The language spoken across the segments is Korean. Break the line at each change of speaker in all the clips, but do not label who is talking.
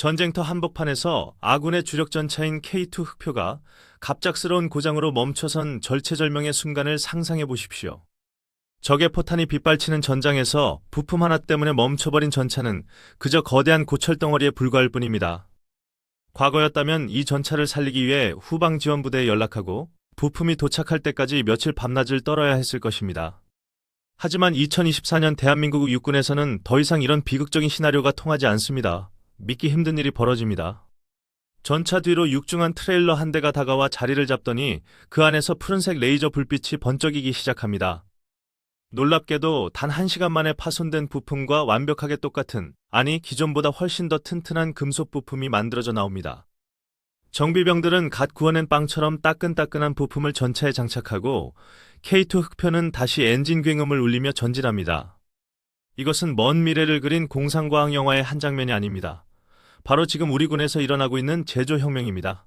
전쟁터 한복판에서 아군의 주력 전차인 K2 흑표가 갑작스러운 고장으로 멈춰선 절체절명의 순간을 상상해 보십시오. 적의 포탄이 빗발치는 전장에서 부품 하나 때문에 멈춰버린 전차는 그저 거대한 고철덩어리에 불과할 뿐입니다. 과거였다면 이 전차를 살리기 위해 후방 지원부대에 연락하고 부품이 도착할 때까지 며칠 밤낮을 떨어야 했을 것입니다. 하지만 2024년 대한민국 육군에서는 더 이상 이런 비극적인 시나리오가 통하지 않습니다. 믿기 힘든 일이 벌어집니다. 전차 뒤로 육중한 트레일러 한 대가 다가와 자리를 잡더니 그 안에서 푸른색 레이저 불빛이 번쩍이기 시작합니다. 놀랍게도 단 1시간 만에 파손된 부품과 완벽하게 똑같은, 아니 기존보다 훨씬 더 튼튼한 금속 부품이 만들어져 나옵니다. 정비병들은 갓 구워낸 빵처럼 따끈따끈한 부품을 전차에 장착하고 K2 흑표는 다시 엔진 굉음을 울리며 전진합니다. 이것은 먼 미래를 그린 공상과학 영화의 한 장면이 아닙니다. 바로 지금 우리 군에서 일어나고 있는 제조혁명입니다.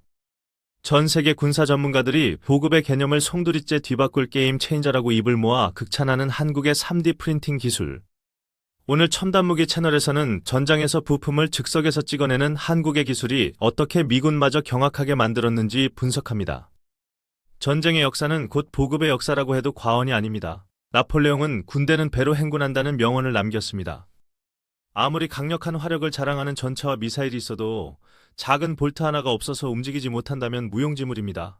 전 세계 군사 전문가들이 보급의 개념을 송두리째 뒤바꿀 게임 체인저라고 입을 모아 극찬하는 한국의 3D 프린팅 기술. 오늘 첨단무기 채널에서는 전장에서 부품을 즉석에서 찍어내는 한국의 기술이 어떻게 미군마저 경악하게 만들었는지 분석합니다. 전쟁의 역사는 곧 보급의 역사라고 해도 과언이 아닙니다. 나폴레옹은 군대는 배로 행군한다는 명언을 남겼습니다. 아무리 강력한 화력을 자랑하는 전차와 미사일이 있어도 작은 볼트 하나가 없어서 움직이지 못한다면 무용지물입니다.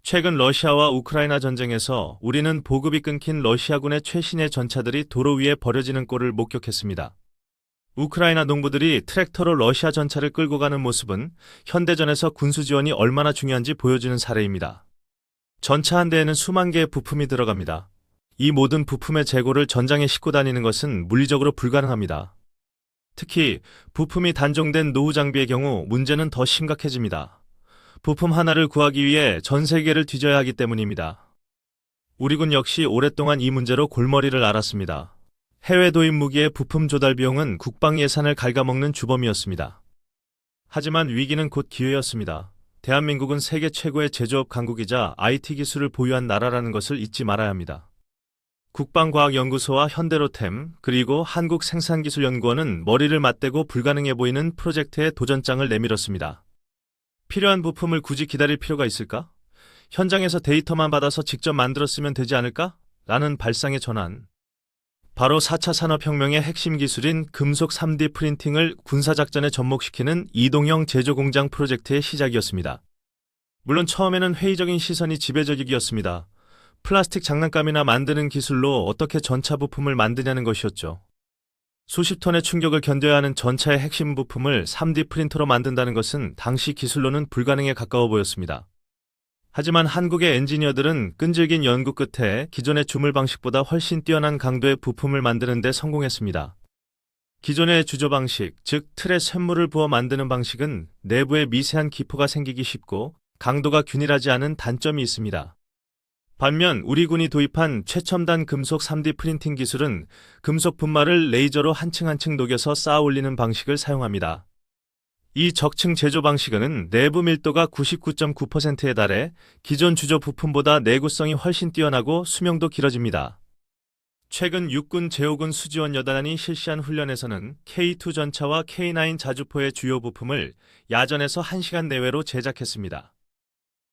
최근 러시아와 우크라이나 전쟁에서 우리는 보급이 끊긴 러시아군의 최신의 전차들이 도로 위에 버려지는 꼴을 목격했습니다. 우크라이나 농부들이 트랙터로 러시아 전차를 끌고 가는 모습은 현대전에서 군수 지원이 얼마나 중요한지 보여주는 사례입니다. 전차 한 대에는 수만 개의 부품이 들어갑니다. 이 모든 부품의 재고를 전장에 싣고 다니는 것은 물리적으로 불가능합니다. 특히 부품이 단종된 노후 장비의 경우 문제는 더 심각해집니다. 부품 하나를 구하기 위해 전 세계를 뒤져야 하기 때문입니다. 우리 군 역시 오랫동안 이 문제로 골머리를 앓았습니다. 해외 도입 무기의 부품 조달 비용은 국방 예산을 갉아먹는 주범이었습니다. 하지만 위기는 곧 기회였습니다. 대한민국은 세계 최고의 제조업 강국이자 IT 기술을 보유한 나라라는 것을 잊지 말아야 합니다. 국방과학연구소와 현대로템 그리고 한국생산기술연구원은 머리를 맞대고 불가능해 보이는 프로젝트에 도전장을 내밀었습니다. 필요한 부품을 굳이 기다릴 필요가 있을까? 현장에서 데이터만 받아서 직접 만들었으면 되지 않을까? 라는 발상의 전환. 바로 4차 산업혁명의 핵심 기술인 금속 3D 프린팅을 군사작전에 접목시키는 이동형 제조공장 프로젝트의 시작이었습니다. 물론 처음에는 회의적인 시선이 지배적이었습니다. 플라스틱 장난감이나 만드는 기술로 어떻게 전차 부품을 만드냐는 것이었죠. 수십 톤의 충격을 견뎌야 하는 전차의 핵심 부품을 3D 프린터로 만든다는 것은 당시 기술로는 불가능에 가까워 보였습니다. 하지만 한국의 엔지니어들은 끈질긴 연구 끝에 기존의 주물 방식보다 훨씬 뛰어난 강도의 부품을 만드는 데 성공했습니다. 기존의 주조 방식, 즉 틀에 쇳물을 부어 만드는 방식은 내부에 미세한 기포가 생기기 쉽고 강도가 균일하지 않은 단점이 있습니다. 반면 우리 군이 도입한 최첨단 금속 3D 프린팅 기술은 금속 분말을 레이저로 한 층 한 층 녹여서 쌓아 올리는 방식을 사용합니다. 이 적층 제조 방식은 내부 밀도가 99.9%에 달해 기존 주조 부품보다 내구성이 훨씬 뛰어나고 수명도 길어집니다. 최근 육군 제5군 수지원 여단이 실시한 훈련에서는 K2 전차와 K9 자주포의 주요 부품을 야전에서 1시간 내외로 제작했습니다.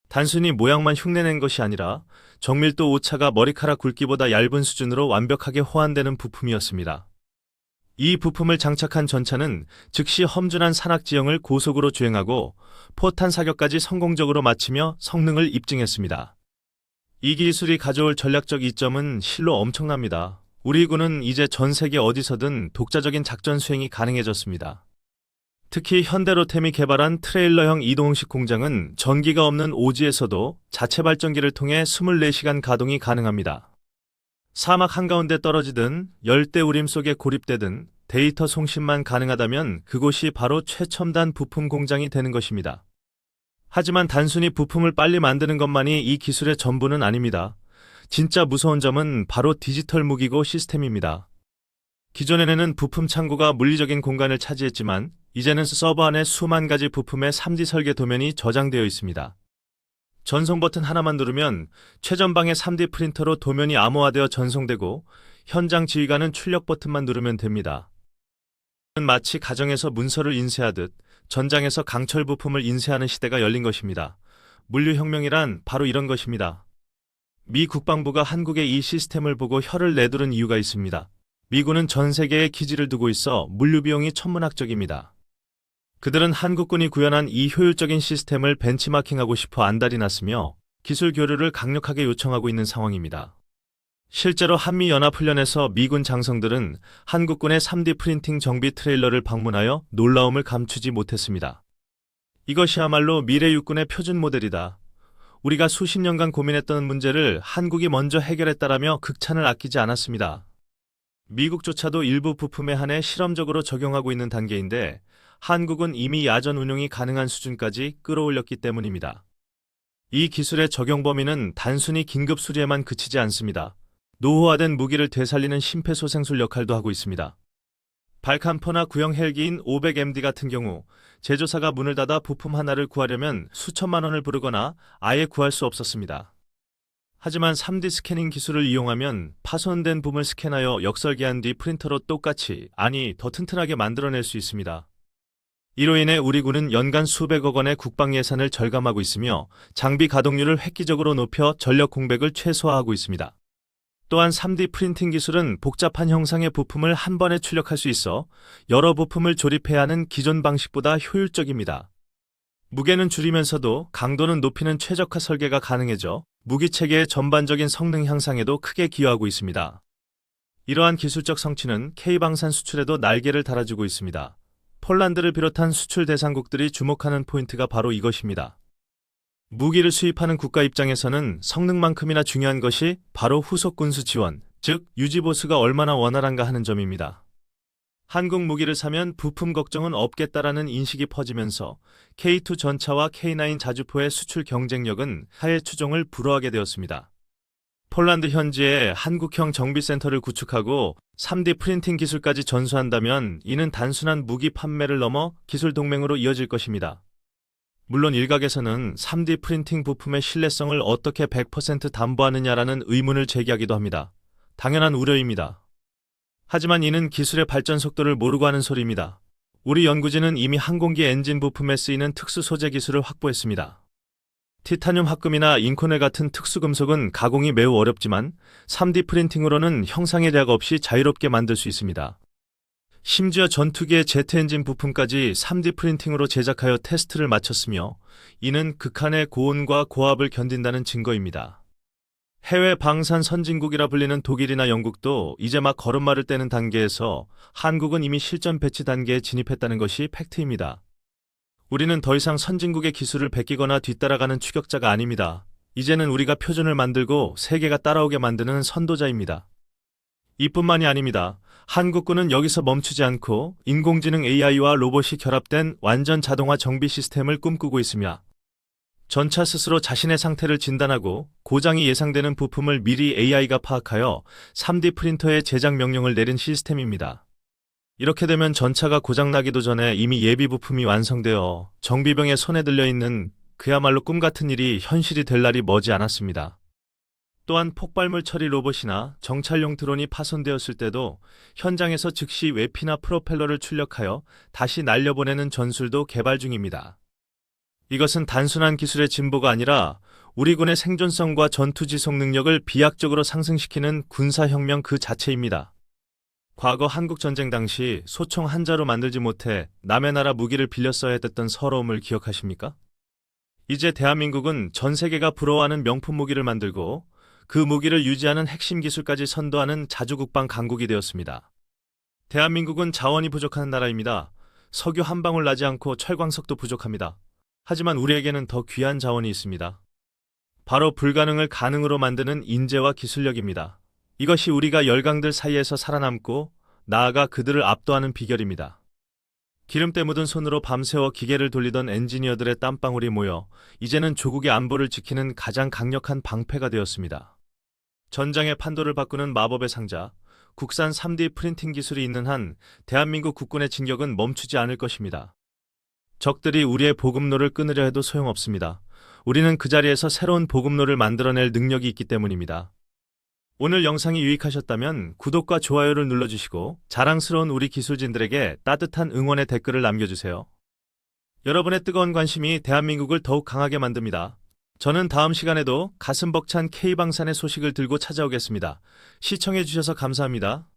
단순히 모양만 흉내낸 것이 아니라 정밀도 오차가 머리카락 굵기보다 얇은 수준으로 완벽하게 호환되는 부품이었습니다. 이 부품을 장착한 전차는 즉시 험준한 산악 지형을 고속으로 주행하고 포탄 사격까지 성공적으로 마치며 성능을 입증했습니다. 이 기술이 가져올 전략적 이점은 실로 엄청납니다. 우리 군은 이제 전 세계 어디서든 독자적인 작전 수행이 가능해졌습니다. 특히 현대로템이 개발한 트레일러형 이동식 공장은 전기가 없는 오지에서도 자체 발전기를 통해 24시간 가동이 가능합니다. 사막 한가운데 떨어지든 열대 우림 속에 고립되든 데이터 송신만 가능하다면 그곳이 바로 최첨단 부품 공장이 되는 것입니다. 하지만 단순히 부품을 빨리 만드는 것만이 이 기술의 전부는 아닙니다. 진짜 무서운 점은 바로 디지털 무기고 시스템입니다. 기존에는 부품 창고가 물리적인 공간을 차지했지만 이제는 서버 안에 수만 가지 부품의 3D 설계 도면이 저장되어 있습니다. 전송 버튼 하나만 누르면 최전방의 3D 프린터로 도면이 암호화되어 전송되고 현장 지휘관은 출력 버튼만 누르면 됩니다. 마치 가정에서 문서를 인쇄하듯 전장에서 강철 부품을 인쇄하는 시대가 열린 것입니다. 물류혁명이란 바로 이런 것입니다. 미 국방부가 한국의 이 시스템을 보고 혀를 내두른 이유가 있습니다. 미군은 전 세계에 기지를 두고 있어 물류 비용이 천문학적입니다. 그들은 한국군이 구현한 이 효율적인 시스템을 벤치마킹하고 싶어 안달이 났으며 기술 교류를 강력하게 요청하고 있는 상황입니다. 실제로 한미연합훈련에서 미군 장성들은 한국군의 3D 프린팅 정비 트레일러를 방문하여 놀라움을 감추지 못했습니다. 이것이야말로 미래 육군의 표준 모델이다. 우리가 수십 년간 고민했던 문제를 한국이 먼저 해결했다라며 극찬을 아끼지 않았습니다. 미국조차도 일부 부품에 한해 실험적으로 적용하고 있는 단계인데 한국은 이미 야전 운용이 가능한 수준까지 끌어올렸기 때문입니다. 이 기술의 적용 범위는 단순히 긴급 수리에만 그치지 않습니다. 노후화된 무기를 되살리는 심폐소생술 역할도 하고 있습니다. 발칸포나 구형 헬기인 500MD 같은 경우 제조사가 문을 닫아 부품 하나를 구하려면 수천만 원을 부르거나 아예 구할 수 없었습니다. 하지만 3D 스캐닝 기술을 이용하면 파손된 부품을 스캔하여 역설계한 뒤 프린터로 똑같이, 아니 더 튼튼하게 만들어낼 수 있습니다. 이로 인해 우리 군은 연간 수백억 원의 국방 예산을 절감하고 있으며 장비 가동률을 획기적으로 높여 전력 공백을 최소화하고 있습니다. 또한 3D 프린팅 기술은 복잡한 형상의 부품을 한 번에 출력할 수 있어 여러 부품을 조립해야 하는 기존 방식보다 효율적입니다. 무게는 줄이면서도 강도는 높이는 최적화 설계가 가능해져 무기체계의 전반적인 성능 향상에도 크게 기여하고 있습니다. 이러한 기술적 성취는 K방산 수출에도 날개를 달아주고 있습니다. 폴란드를 비롯한 수출 대상국들이 주목하는 포인트가 바로 이것입니다. 무기를 수입하는 국가 입장에서는 성능만큼이나 중요한 것이 바로 후속 군수 지원, 즉 유지보수가 얼마나 원활한가 하는 점입니다. 한국 무기를 사면 부품 걱정은 없겠다라는 인식이 퍼지면서 K2 전차와 K9 자주포의 수출 경쟁력은 하해 추종을 불허하게 되었습니다. 폴란드 현지에 한국형 정비센터를 구축하고 3D 프린팅 기술까지 전수한다면 이는 단순한 무기 판매를 넘어 기술 동맹으로 이어질 것입니다. 물론 일각에서는 3D 프린팅 부품의 신뢰성을 어떻게 100% 담보하느냐라는 의문을 제기하기도 합니다. 당연한 우려입니다. 하지만 이는 기술의 발전 속도를 모르고 하는 소리입니다. 우리 연구진은 이미 항공기 엔진 부품에 쓰이는 특수 소재 기술을 확보했습니다. 티타늄 합금이나 인코넬 같은 특수금속은 가공이 매우 어렵지만 3D 프린팅으로는 형상의 제약 없이 자유롭게 만들 수 있습니다. 심지어 전투기의 제트 엔진 부품까지 3D 프린팅으로 제작하여 테스트를 마쳤으며 이는 극한의 고온과 고압을 견딘다는 증거입니다. 해외 방산 선진국이라 불리는 독일이나 영국도 이제 막 걸음마를 떼는 단계에서 한국은 이미 실전 배치 단계에 진입했다는 것이 팩트입니다. 우리는 더 이상 선진국의 기술을 베끼거나 뒤따라가는 추격자가 아닙니다. 이제는 우리가 표준을 만들고 세계가 따라오게 만드는 선도자입니다. 이뿐만이 아닙니다. 한국군은 여기서 멈추지 않고 인공지능 AI와 로봇이 결합된 완전 자동화 정비 시스템을 꿈꾸고 있으며 전차 스스로 자신의 상태를 진단하고 고장이 예상되는 부품을 미리 AI가 파악하여 3D 프린터에 제작 명령을 내린 시스템입니다. 이렇게 되면 전차가 고장나기도 전에 이미 예비 부품이 완성되어 정비병의 손에 들려있는 그야말로 꿈같은 일이 현실이 될 날이 머지 않았습니다. 또한 폭발물 처리 로봇이나 정찰용 드론이 파손되었을 때도 현장에서 즉시 외피나 프로펠러를 출력하여 다시 날려보내는 전술도 개발 중입니다. 이것은 단순한 기술의 진보가 아니라 우리 군의 생존성과 전투 지속 능력을 비약적으로 상승시키는 군사혁명 그 자체입니다. 과거 한국전쟁 당시 소총 한자로 만들지 못해 남의 나라 무기를 빌려 써야 했던 서러움을 기억하십니까? 이제 대한민국은 전 세계가 부러워하는 명품 무기를 만들고 그 무기를 유지하는 핵심 기술까지 선도하는 자주국방 강국이 되었습니다. 대한민국은 자원이 부족한 나라입니다. 석유 한 방울 나지 않고 철광석도 부족합니다. 하지만 우리에게는 더 귀한 자원이 있습니다. 바로 불가능을 가능으로 만드는 인재와 기술력입니다. 이것이 우리가 열강들 사이에서 살아남고 나아가 그들을 압도하는 비결입니다. 기름때 묻은 손으로 밤새워 기계를 돌리던 엔지니어들의 땀방울이 모여 이제는 조국의 안보를 지키는 가장 강력한 방패가 되었습니다. 전장의 판도를 바꾸는 마법의 상자, 국산 3D 프린팅 기술이 있는 한 대한민국 국군의 진격은 멈추지 않을 것입니다. 적들이 우리의 보급로를 끊으려 해도 소용없습니다. 우리는 그 자리에서 새로운 보급로를 만들어낼 능력이 있기 때문입니다. 오늘 영상이 유익하셨다면 구독과 좋아요를 눌러주시고 자랑스러운 우리 기술진들에게 따뜻한 응원의 댓글을 남겨주세요. 여러분의 뜨거운 관심이 대한민국을 더욱 강하게 만듭니다. 저는 다음 시간에도 가슴 벅찬 K방산의 소식을 들고 찾아오겠습니다. 시청해주셔서 감사합니다.